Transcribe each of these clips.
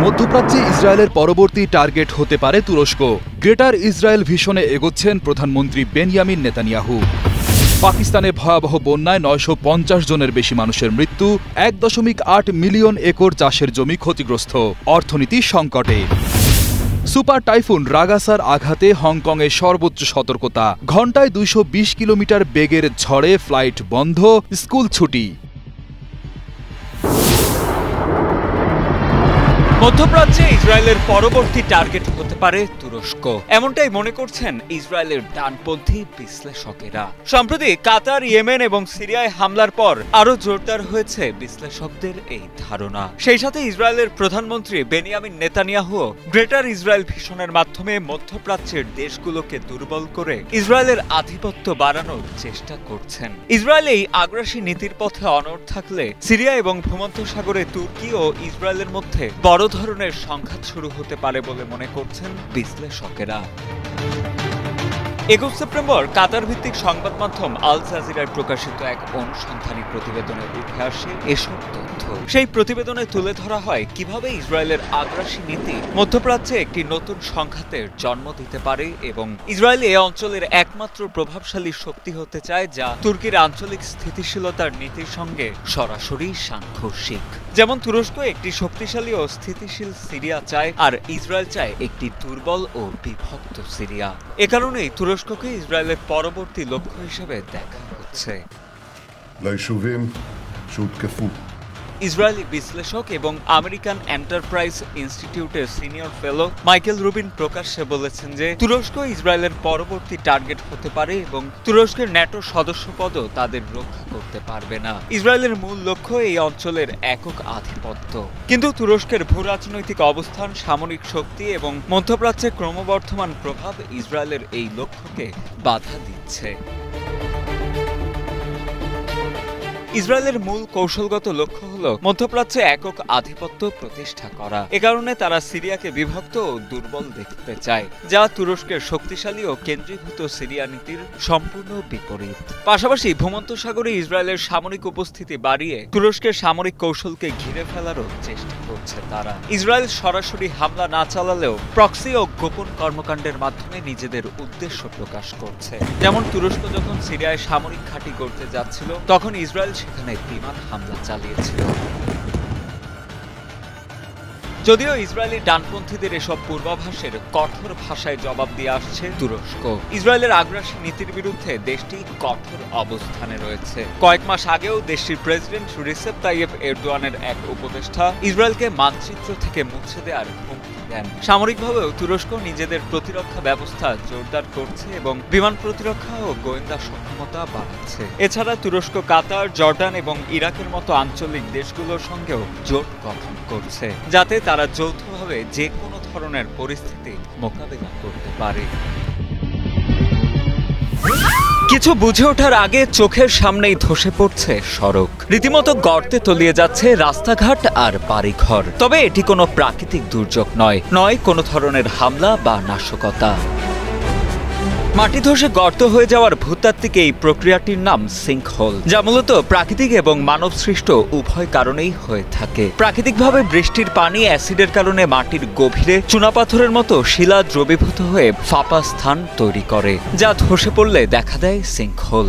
মধ্যপ্রাচ্যে ইসরায়েলের পরবর্তী টার্গেট হতে পারে তুরস্ক। গ্রেটার ইসরায়েল ভিশনে এগোচ্ছেন প্রধানমন্ত্রী বেনিয়ামিন নেতানিয়াহু। পাকিস্তানে ভয়াবহ বন্যায় ৯৫০ জনের বেশি মানুষের মৃত্যু, ১.৮ মিলিয়ন একর চাষের জমি ক্ষতিগ্রস্ত, অর্থনীতি সংকটে। সুপার টাইফুন রাগাসার আঘাতে হংকংয়ে সর্বোচ্চ সতর্কতা, ঘণ্টায় ২২০ কিলোমিটার বেগের ঝড়ে ফ্লাইট বন্ধ, স্কুল ছুটি। মধ্যপ্রাচ্যে ইসরায়েলের পরবর্তী টার্গেট হতে পারে তুরস্ক, এমনটাই মনে করছেন ইসরায়েলের ডানপন্থী বিশ্লেষকেরা। সম্প্রতি কাতার, ইয়েমেন এবং সিরিয়ায় হামলার পর আরও জোরদার হয়েছে বিশ্লেষকদের এই ধারণা। সেই সাথে ইসরায়েলের প্রধানমন্ত্রী বেনিয়ামিন নেতানিয়াহু গ্রেটার ইসরায়েল ভিশনের মাধ্যমে মধ্যপ্রাচ্যের দেশগুলোকে দুর্বল করে ইসরায়েলের আধিপত্য বাড়ানোর চেষ্টা করছেন। ইসরায়েল এই আগ্রাসী নীতির পথে অনড় থাকলে সিরিয়া এবং ভূমধ্যসাগরে তুর্কি ও ইসরায়েলের মধ্যে বড় ধরনের সংঘাত শুরু হতে পারে বলে মনে করছেন বিশ্লেষকেরা। ২১ সেপ্টেম্বর কাতার ভিত্তিক সংবাদ মাধ্যম আল জাজিরায় প্রকাশিত এক অনুসন্ধানী প্রতিবেদনে উঠে আসে এসব তথ্য। সেই প্রতিবেদনে তুলে ধরা হয় কিভাবে ইসরায়েলের আগ্রাসী নীতি মধ্যপ্রাচ্যে একটি নতুন সংঘাতের জন্ম দিতে পারে এবং ইসরায়েল এই অঞ্চলের একমাত্র প্রভাবশালী শক্তি হতে চায় যা তুর্কির আঞ্চলিক স্থিতিশীলতার নীতির সঙ্গে সরাসরি সাংঘর্ষিক। যেমন তুরস্ক একটি শক্তিশালী ও স্থিতিশীল সিরিয়া চায়, আর ইসরায়েল চায় একটি দুর্বল ও বিভক্ত সিরিয়া। এ কারণেই তুরস্ককে ইসরায়েলের পরবর্তী লক্ষ্য হিসেবে দেখা হচ্ছে। ইসরায়েলি বিশ্লেষক এবং আমেরিকান এন্টারপ্রাইজ ইনস্টিটিউটের সিনিয়র ফেলো মাইকেল রুবিন প্রকাশ্যে বলেছেন যে তুরস্ক ইসরায়েলের পরবর্তী টার্গেট হতে পারে এবং তুরস্কের ন্যাটো সদস্যপদও তাদের রক্ষা করতে পারবে না। ইসরায়েলের মূল লক্ষ্য এই অঞ্চলের একক আধিপত্য, কিন্তু তুরস্কের ভূরাজনৈতিক অবস্থান, সামরিক শক্তি এবং মধ্যপ্রাচ্যের ক্রমবর্ধমান প্রভাব ইসরায়েলের এই লক্ষ্যকে বাধা দিচ্ছে। ইসরায়েলের মূল কৌশলগত লক্ষ্য হল মধ্যপ্রাচ্যে একক আধিপত্য প্রতিষ্ঠা করা। এ কারণে তারা সিরিয়াকে বিভক্ত ও দুর্বল দেখতে চায়, যা তুরস্কের শক্তিশালী ও কেন্দ্রীভূত সিরিয়া নীতির সম্পূর্ণ বিপরীত। পাশাপাশি ভূমধ্যসাগরে ইসরায়েলের সামরিক উপস্থিতি বাড়িয়ে তুরস্কের সামরিক কৌশলকে ঘিরে ফেলারও চেষ্টা করছে তারা। ইসরায়েল সরাসরি হামলা না চালালেও প্রক্সি ও গোপন কর্মকাণ্ডের মাধ্যমে নিজেদের উদ্দেশ্য প্রকাশ করছে। যেমন তুরস্ক যখন সিরিয়ায় সামরিক ঘাঁটি গড়তে যাচ্ছিল, তখন ইসরায়েল সেখানে বিমান হামলা চালিয়েছিল। যদিও ইসরায়েলি ডানপন্থীদের এসব পূর্বাভাসের কঠোর ভাষায় জবাব দিয়ে আসছে তুরস্ক। ইসরায়েলের আগ্রাসী নীতির বিরুদ্ধে দেশটি কঠোর অবস্থানে রয়েছে। কয়েক মাস আগেও দেশটির প্রেসিডেন্ট রিসেপ তাইয়েপ এরদোয়ানের এক উপদেষ্টা ইসরায়েলকে মানচিত্র থেকে মুছে দেওয়ার হুমকি দেন। সামরিকভাবেও তুরস্ক নিজেদের প্রতিরক্ষা ব্যবস্থা জোরদার করছে এবং বিমান প্রতিরক্ষা ও গোয়েন্দা সক্ষমতা বাড়াচ্ছে। এছাড়া তুরস্ক কাতার, জর্ডান এবং ইরাকের মতো আঞ্চলিক দেশগুলোর সঙ্গেও জোট গঠন করছে, যাতে তারা যৌথভাবে যে কোনো ধরনের পরিস্থিতি মোকাবিলা করতে পারে। কিছু বুঝে ওঠার আগে চোখের সামনেই ধসে পড়ছে সড়ক, রীতিমতো গর্তে তলিয়ে যাচ্ছে রাস্তাঘাট আর বাড়িঘর। তবে এটি কোনো প্রাকৃতিক দুর্যোগ নয় কোনো ধরনের হামলা বা নাশকতা। মাটি ধসে গর্ত হয়ে যাওয়ার ভূতাত্ত্বিক এই প্রক্রিয়াটির নাম সিঙ্কহোল, যা মূলত প্রাকৃতিক এবং মানবসৃষ্ট উভয় কারণেই হয়ে থাকে। প্রাকৃতিকভাবে বৃষ্টির পানি অ্যাসিডের কারণে মাটির গভীরে চুনাপাথরের মতো শিলা দ্রবীভূত হয়ে ফাঁপা স্থান তৈরি করে, যা ধসে পড়লে দেখা দেয় সিঙ্কহোল।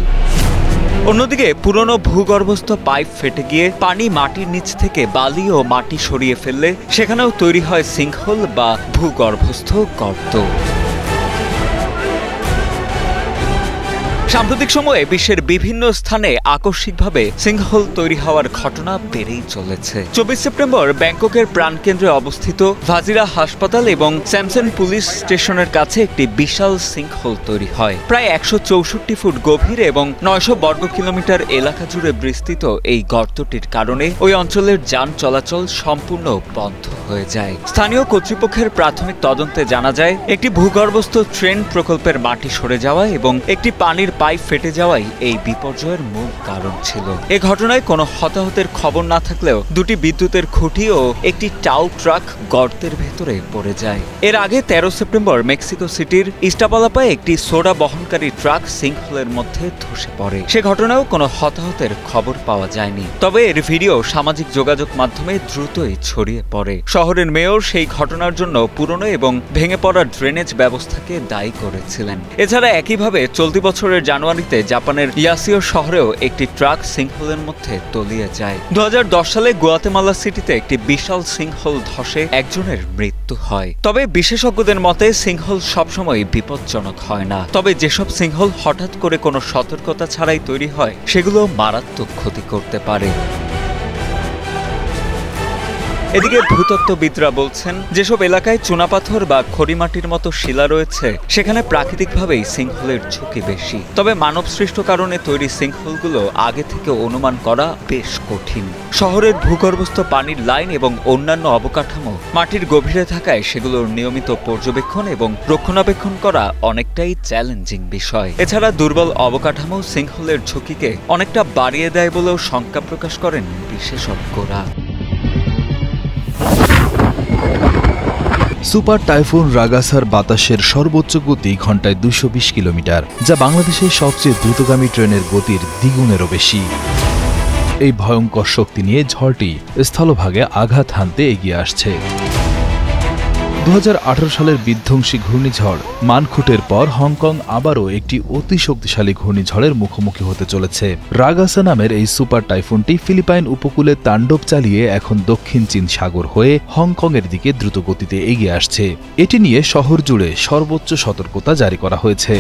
অন্যদিকে পুরনো ভূগর্ভস্থ পাইপ ফেটে গিয়ে পানি মাটির নিচ থেকে বালি ও মাটি সরিয়ে ফেললে সেখানেও তৈরি হয় সিঙ্কহোল বা ভূগর্ভস্থ গর্ত। সাম্প্রতিক সময়ে বিশ্বের বিভিন্ন স্থানে আকস্মিকভাবে সিঙ্কহোল তৈরি হওয়ার ঘটনা বেড়েই চলেছে। ২৪ সেপ্টেম্বর ব্যাংককের প্রাণকেন্দ্রে অবস্থিত ভাজিরা হাসপাতাল এবং স্যামসন পুলিশ স্টেশনের কাছে একটি বিশাল সিঙ্কহোল তৈরি হয়। প্রায় ১৬৪ ফুট গভীর এবং ৯০০ বর্গ কিলোমিটার এলাকা জুড়ে বিস্তৃত এই গর্তটির কারণে ওই অঞ্চলের যান চলাচল সম্পূর্ণ বন্ধ হয়ে যায়। স্থানীয় কর্তৃপক্ষের প্রাথমিক তদন্তে জানা যায়, একটি ভূগর্ভস্থ ট্রেন প্রকল্পের মাটি সরে যাওয়া এবং একটি পানির পাইপ ফেটে যাওয়াই এই বিপর্যয়ের মূল কারণ ছিল। এ ঘটনায় কোনো হতাহতের খবর না থাকলেও দুটি বিদ্যুতের খুঁটি ও একটি টাউ ট্রাক গর্তের ভেতরে পড়ে যায়। এর আগে 13 সেপ্টেম্বর মেক্সিকো সিটির ইস্টাপালাপায় একটি সোডা বহনকারী ট্রাক সিঙ্কহোলের মধ্যে ধসে পড়ে। সে ঘটনায়ও কোনো হতাহতের খবর পাওয়া যায়নি, তবে এর ভিডিও সামাজিক যোগাযোগ মাধ্যমে দ্রুতই ছড়িয়ে পড়ে। শহরের মেয়র সেই ঘটনার জন্য পুরনো এবং ভেঙে পড়া ড্রেনেজ ব্যবস্থাকে দায়ী করেছিলেন। এছাড়া একইভাবে চলতি বছরের জানুয়ারিতে জাপানের ইয়াসিও শহরেও একটি ট্রাক সিঙ্কহোলের মধ্যে তলিয়ে যায়। 2010 সালে গুয়াতেমালা সিটিতে একটি বিশাল সিঙ্কহোল ধসে একজনের মৃত্যু হয়। তবে বিশেষজ্ঞদের মতে সিঙ্কহোল সবসময় বিপজ্জনক হয় না, তবে যেসব সিঙ্কহোল হঠাৎ করে কোনো সতর্কতা ছাড়াই তৈরি হয় সেগুলো মারাত্মক ক্ষতি করতে পারে। এদিকে ভূতত্ত্ববিদরা বলছেন, যেসব এলাকায় চুনাপাথর বা খড়িমাটির মতো শিলা রয়েছে সেখানে প্রাকৃতিকভাবেই সিঙ্কহোলের ঝুঁকি বেশি। তবে মানবসৃষ্ট কারণে তৈরি সিঙ্কহোলগুলো আগে থেকে অনুমান করা বেশ কঠিন। শহরের ভূগর্ভস্থ পানির লাইন এবং অন্যান্য অবকাঠামো মাটির গভীরে থাকায় সেগুলোর নিয়মিত পর্যবেক্ষণ এবং রক্ষণাবেক্ষণ করা অনেকটাই চ্যালেঞ্জিং বিষয়। এছাড়া দুর্বল অবকাঠামো সিঙ্কহোলের ঝুঁকিকে অনেকটা বাড়িয়ে দেয় বলেও শঙ্কা প্রকাশ করেন বিশেষজ্ঞরা। সুপার টাইফুন রাগাসার বাতাসের সর্বোচ্চ গতি ঘন্টায় 220 কিলোমিটার, যা বাংলাদেশের সবচেয়ে দ্রুতগামী ট্রেনের গতির দ্বিগুণেরও বেশি। এই ভয়ঙ্কর শক্তি নিয়ে ঝড়টি স্থলভাগে আঘাত হানতে এগিয়ে আসছে। 2018 সালের বিধ্বংসী ঘূর্ণিঝড় মানখুটের পর হংকং আবারও একটি অতি শক্তিশালী ঘূর্ণিঝড়ের মুখোমুখি হতে চলেছে। রাগাসা নামের এই সুপার টাইফুনটি ফিলিপাইন উপকূলে তাণ্ডব চালিয়ে এখন দক্ষিণ চীন সাগর হয়ে হংকংয়ের দিকে দ্রুত গতিতে এগিয়ে আসছে। এটি নিয়ে শহর জুড়ে সর্বোচ্চ সতর্কতা জারি করা হয়েছে।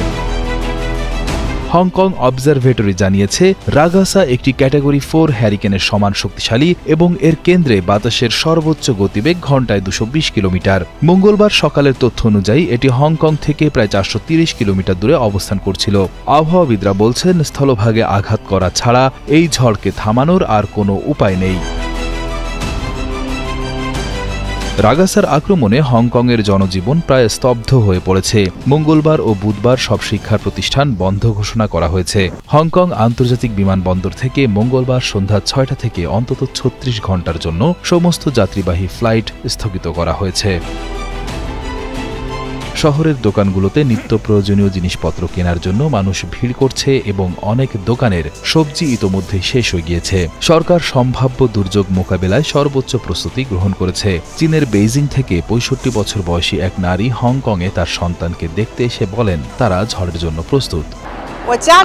হংকং অবজারভেটরি জানিয়েছে, রাগাসা একটি ক্যাটাগরি 4 হ্যারিকেনের সমান শক্তিশালী এবং এর কেন্দ্রে বাতাসের সর্বোচ্চ গতিবেগ ঘন্টায় 220 কিলোমিটার। মঙ্গলবার সকালের তথ্য অনুযায়ী এটি হংকং থেকে প্রায় 430 কিলোমিটার দূরে অবস্থান করছিল। আবহাওয়াবিদরা বলছেন, স্থলভাগে আঘাত করা ছাড়া এই ঝড়কে থামানোর আর কোনো উপায় নেই। রাগাসার আক্রমণে হংকংয়ের জনজীবন প্রায় স্তব্ধ হয়ে পড়েছে। মঙ্গলবার ও বুধবার সব শিক্ষা প্রতিষ্ঠান বন্ধ ঘোষণা করা হয়েছে। হংকং আন্তর্জাতিক বিমানবন্দর থেকে মঙ্গলবার সন্ধ্যা 6টা থেকে অন্তত 36 ঘন্টার জন্য সমস্ত যাত্রীবাহী ফ্লাইট স্থগিত করা হয়েছে। শহরের দোকানগুলোতে নিত্য প্রয়োজনীয় জিনিসপত্র কেনার জন্য মানুষ ভিড় করছে এবং অনেক দোকানের সবজি ইতোমধ্যেই শেষ হয়ে গিয়েছে। সরকার সম্ভাব্য দুর্যোগ মোকাবেলায় সর্বোচ্চ প্রস্তুতি গ্রহণ করেছে। চীনের বেইজিং থেকে 65 বছর বয়সী এক নারী হংকংয়ে তার সন্তানকে দেখতে এসে বলেন তারা ঝড়ের জন্য প্রস্তুত।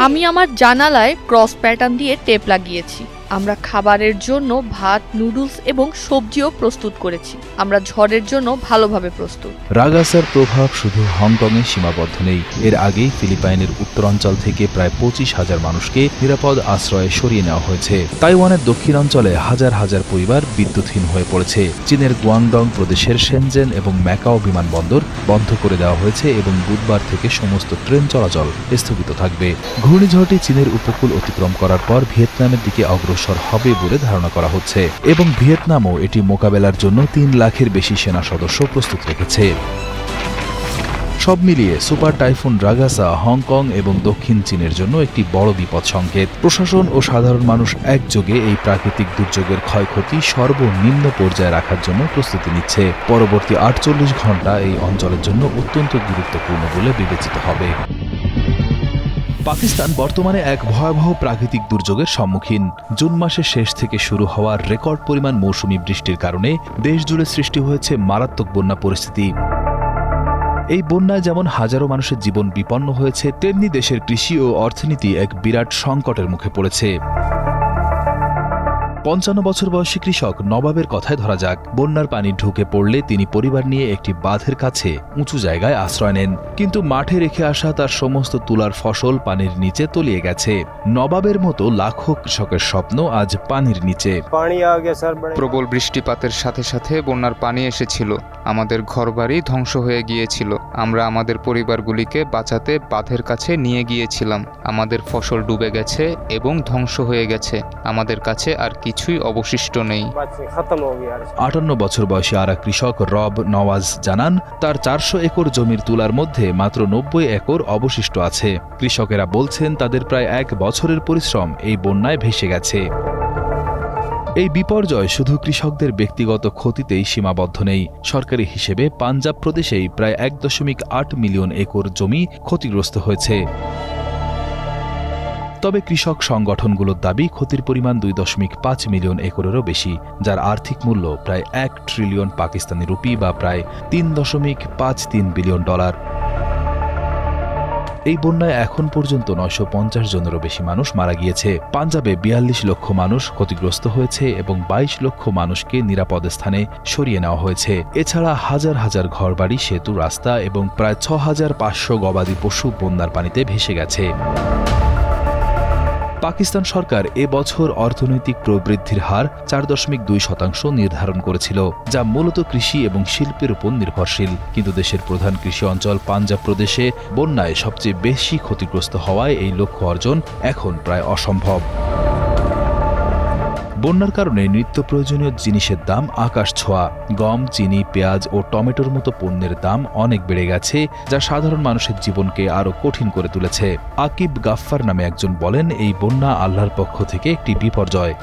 আমি আমার জানালায় ক্রস প্যাটার্ন দিয়ে টেপ লাগিয়েছি। আমরা খাবারের জন্য ভাত, নুডলস এবং সবজিও প্রস্তুত করেছি। আমরা ঝড়ের জন্য ভালোভাবে প্রস্তুত। রাগাসার প্রভাব শুধু হংকংয়ে সীমাবদ্ধ নেই। এর আগেই ফিলিপাইনের উত্তরাঞ্চল থেকে প্রায় 25,000 মানুষকে নিরাপদ আশ্রয়ে সরিয়ে নেওয়া হয়েছে। তাইওয়ানের দক্ষিণাঞ্চলে হাজার হাজার পরিবার বিদ্যুৎহীন হয়ে পড়েছে। চীনের গুয়াংডং প্রদেশের শেনজেন এবং ম্যাকাও বিমানবন্দর বন্ধ করে দেওয়া হয়েছে এবং বুধবার থেকে সমস্ত ট্রেন চলাচল স্থগিত থাকবে। ঘূর্ণিঝড়টি চীনের উপকূল অতিক্রম করার পর ভিয়েতনামের দিকে অগ্রসর হবে বলে ধারণা করা হচ্ছে এবং ভিয়েতনামও এটি মোকাবেলার জন্য 3 লাখের বেশি সেনা সদস্য প্রস্তুত রেখেছে। সব মিলিয়ে সুপার টাইফুন রাগাসা হংকং এবং দক্ষিণ চীনের জন্য একটি বড় বিপদ সংকেত। প্রশাসন ও সাধারণ মানুষ একযোগে এই প্রাকৃতিক দুর্যোগের ক্ষয়ক্ষতি সর্বনিম্ন পর্যায়ে রাখার জন্য প্রস্তুতি নিচ্ছে। পরবর্তী 48 ঘণ্টা এই অঞ্চলের জন্য অত্যন্ত গুরুত্বপূর্ণ বলে বিবেচিত হবে। পাকিস্তান বর্তমানে এক ভয়াবহ প্রাকৃতিক দুর্যোগের সম্মুখীন। জুন মাসের শেষ থেকে শুরু হওয়া রেকর্ড পরিমাণ মৌসুমী বৃষ্টির কারণে দেশ জুড়ে সৃষ্টি হয়েছে মারাত্মক বন্যা পরিস্থিতি। এই বন্যায় যেমন হাজারো মানুষের জীবন বিপন্ন হয়েছে, তেমনি দেশের কৃষি ও অর্থনীতি এক বিরাট সংকটের মুখে পড়েছে। 55 বছর বয়সী কৃষক নবাবের কথায় ধরা যাক। বন্যার পানি ঢুকে পড়লে তিনি পরিবার নিয়ে একটি বাঁধের কাছে উঁচু জায়গায় আশ্রয় নেন, কিন্তু মাঠে রেখে আসা তার সমস্ত তুলার ফসল পানির নিচে তলিয়ে গেছে। নবাবের মতো লাখো কৃষকের স্বপ্ন আজ পানির নিচে। প্রবল বৃষ্টিপাতের সাথে সাথে বন্যার পানি এসেছিল, আমাদের ঘরবাড়ি ধ্বংস হয়ে গিয়েছিল। আমরা আমাদের পরিবারগুলিকে বাঁচাতে বাঁধের কাছে নিয়ে গিয়েছিলাম। আমাদের ফসল ডুবে গেছে এবং ধ্বংস হয়ে গেছে। আমাদের কাছে আর কিছুই অবশিষ্ট নেই। 58 বছর বয়সী আর এক কৃষক রব নওয়াজ জানান, তার 400 একর জমির তুলার মধ্যে মাত্র 90 একর অবশিষ্ট আছে। কৃষকেরা বলছেন তাদের প্রায় 1 বছরের পরিশ্রম এই বন্যায় ভেসে গেছে। এই বিপর্যয় শুধু কৃষকদের ব্যক্তিগত ক্ষতিতেই সীমাবদ্ধ নেই। সরকারি হিসেবে পাঞ্জাব প্রদেশেই প্রায় 1.8 মিলিয়ন একর জমি ক্ষতিগ্রস্ত হয়েছে। তবে কৃষক সংগঠনগুলোর দাবি ক্ষতির পরিমাণ 2.5 মিলিয়ন একরেরও বেশি, যার আর্থিক মূল্য প্রায় 1 ট্রিলিয়ন পাকিস্তানি রুপি বা প্রায় $3.53 বিলিয়ন। এই বন্যায় এখন পর্যন্ত 950 জনেরও বেশি মানুষ মারা গিয়েছে। পাঞ্জাবে 42 লক্ষ মানুষ ক্ষতিগ্রস্ত হয়েছে এবং 22 লক্ষ মানুষকে নিরাপদ স্থানে সরিয়ে নেওয়া হয়েছে। এছাড়া হাজার হাজার ঘরবাড়ি, সেতু, রাস্তা এবং প্রায় 6500 গবাদি পশু বন্যার পানিতে ভেসে গেছে। পাকিস্তান সরকার এবছর অর্থনৈতিক প্রবৃদ্ধির হার 4.2% নির্ধারণ করেছিল, যা মূলত কৃষি এবং শিল্পের উপর নির্ভরশীল। কিন্তু দেশের প্রধান কৃষি অঞ্চল পাঞ্জাব প্রদেশে বন্যায় সবচেয়ে বেশি ক্ষতিগ্রস্ত হওয়ায় এই লক্ষ্য অর্জন এখন প্রায় অসম্ভব। বন্যার কারণে নিত্য প্রয়োজনীয় জিনিসের দাম আকাশ ছোঁয়া। গম, চিনি, পেঁয়াজ ও টমেটোর মতো পণ্যের দাম অনেক বেড়ে গেছে, যা সাধারণ মানুষের জীবনকে আরও কঠিন করে তুলেছে। আকিব গাফফার নামে একজন বলেন, এই বন্যা আল্লাহর পক্ষ থেকে একটি বিপর্যয়।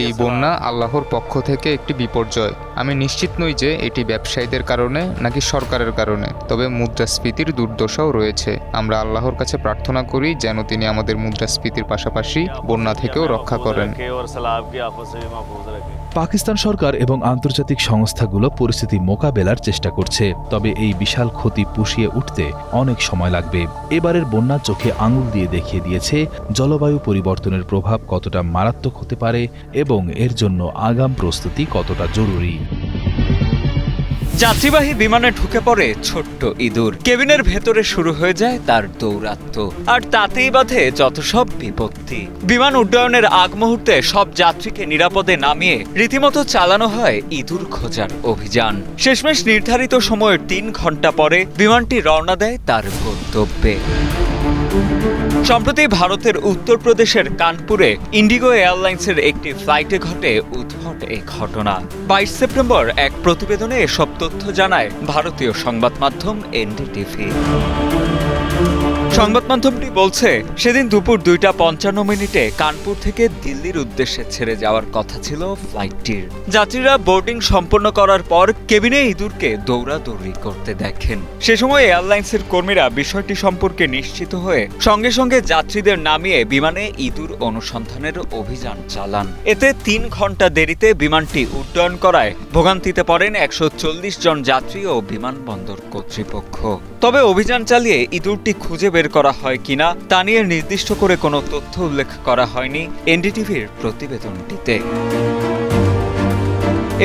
এই বন্যা আল্লাহর পক্ষ থেকে একটি বিপর্যয়। আমি নিশ্চিত নই যে এটি ব্যবসায়ীদের কারণে নাকি সরকারের কারণে, তবে মুদ্রাস্ফীতির দুর্দশাও রয়েছে। আমরা আল্লাহর কাছে প্রার্থনা করি যেন তিনি আমাদের মুদ্রাস্ফীতির পাশাপাশি বন্যা থেকেও রক্ষা করেন। পাকিস্তান সরকার এবং আন্তর্জাতিক সংস্থাগুলো পরিস্থিতি মোকাবেলার চেষ্টা করছে, তবে এই বিশাল ক্ষতি পুষিয়ে উঠতে অনেক সময় লাগবে। এবারের বন্যা চোখে আঙুল দিয়ে দেখিয়ে দিয়েছে জলবায়ু পরিবর্তনের প্রভাব কতটা মারাত্মক হতে পারে এবং এর জন্য আগাম প্রস্তুতি কতটা জরুরি। যাত্রীবাহী বিমানে ঢুকে পড়ে ছোট্ট ইঁদুর। কেবিনের ভেতরে শুরু হয়ে যায় তার দৌরাত্ম্য, আর তাতেই বাধে যত সব বিপত্তি। বিমান উড্ডয়নের আগ মুহূর্তে সব যাত্রীকে নিরাপদে নামিয়ে রীতিমতো চালানো হয় ইঁদুর খোঁজার অভিযান। শেষমেশ নির্ধারিত সময়ের 3 ঘন্টা পরে বিমানটি রওনা দেয় তার গন্তব্যে। সম্প্রতি ভারতের উত্তরপ্রদেশের কানপুরে ইন্ডিগো এয়ারলাইন্সের একটি ফ্লাইটে ঘটে উদ্ভট এই ঘটনা। 22 সেপ্টেম্বর এক প্রতিবেদনে এসব তথ্য জানায় ভারতীয় সংবাদ মাধ্যম এনডিটিভি। সংবাদ মাধ্যমটি বলছে, সেদিন দুপুর 2:55 কানপুর থেকে দিল্লির উদ্দেশ্যে ছেড়ে যাওয়ার কথা ছিল ফ্লাইটটির। যাত্রীরা বোর্ডিং সম্পন্ন করার পর কেবিনে ইঁদুরকে দৌড়াদৌড়ি করতে দেখেন। সে সময় এয়ারলাইন্সের কর্মীরা বিষয়টি সম্পর্কে নিশ্চিত হয়ে সঙ্গে সঙ্গে যাত্রীদের নামিয়ে বিমানে ইঁদুর অনুসন্ধানের অভিযান চালান। এতে 3 ঘন্টা দেরিতে বিমানটি উড্ডয়ন করায় ভোগান্তিতে পড়েন 140 জন যাত্রী ও বিমানবন্দর কর্তৃপক্ষ। তবে অভিযান চালিয়ে ইঁদুরটি খুঁজে বের করা হয় কিনা তা নিয়ে নির্দিষ্ট করে কোনো তথ্য উল্লেখ করা হয়নি এনডিটিভির প্রতিবেদনটিতে।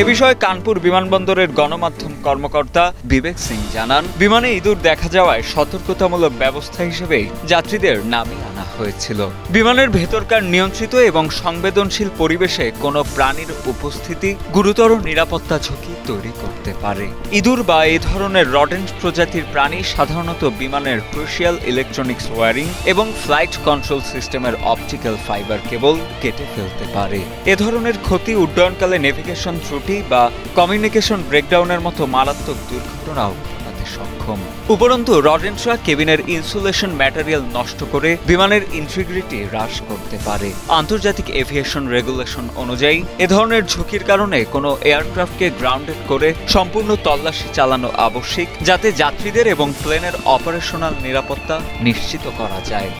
এ বিষয়ে কানপুর বিমানবন্দরের গণমাধ্যম কর্মকর্তা বিবেক সিং জানান, বিমানে ইঁদুর দেখা যাওয়ায় সতর্কতামূলক ব্যবস্থা হিসেবে যাত্রীদের নামিয়ে আনা হয়েছিল। বিমানের ভেতরকার নিয়ন্ত্রিত এবং সংবেদনশীল পরিবেশে কোনো প্রাণীর উপস্থিতি গুরুতর নিরাপত্তা ঝুঁকি তৈরি করতে পারে। ইঁদুর বা এই ধরনের রডেন্ট প্রজাতির প্রাণী সাধারণত বিমানের ক্রুশিয়াল ইলেকট্রনিক্স ওয়্যারিং এবং ফ্লাইট কন্ট্রোল সিস্টেমের অপটিক্যাল ফাইবার কেবল কেটে ফেলতে পারে। এ ধরনের ক্ষতি উড্ডয়নকালে নেভিগেশন ত্রুটি বা কমিউনিকেশন ব্রেকডাউনের মতো মারাত্মক দুর্ঘটনাও ঘটাতে সক্ষম। উপরন্তু রডেন্টরা কেবিনের ইনসুলেশন ম্যাটেরিয়াল নষ্ট করে বিমানের ইন্টিগ্রিটি হ্রাস করতে পারে। আন্তর্জাতিক এভিয়েশন রেগুলেশন অনুযায়ী এ ধরনের ঝুঁকির কারণে কোনো এয়ারক্রাফটকে গ্রাউন্ডেড করে সম্পূর্ণ তল্লাশি চালানো আবশ্যিক, যাতে যাত্রীদের এবং প্লেনের অপারেশনাল নিরাপত্তা নিশ্চিত করা যায়।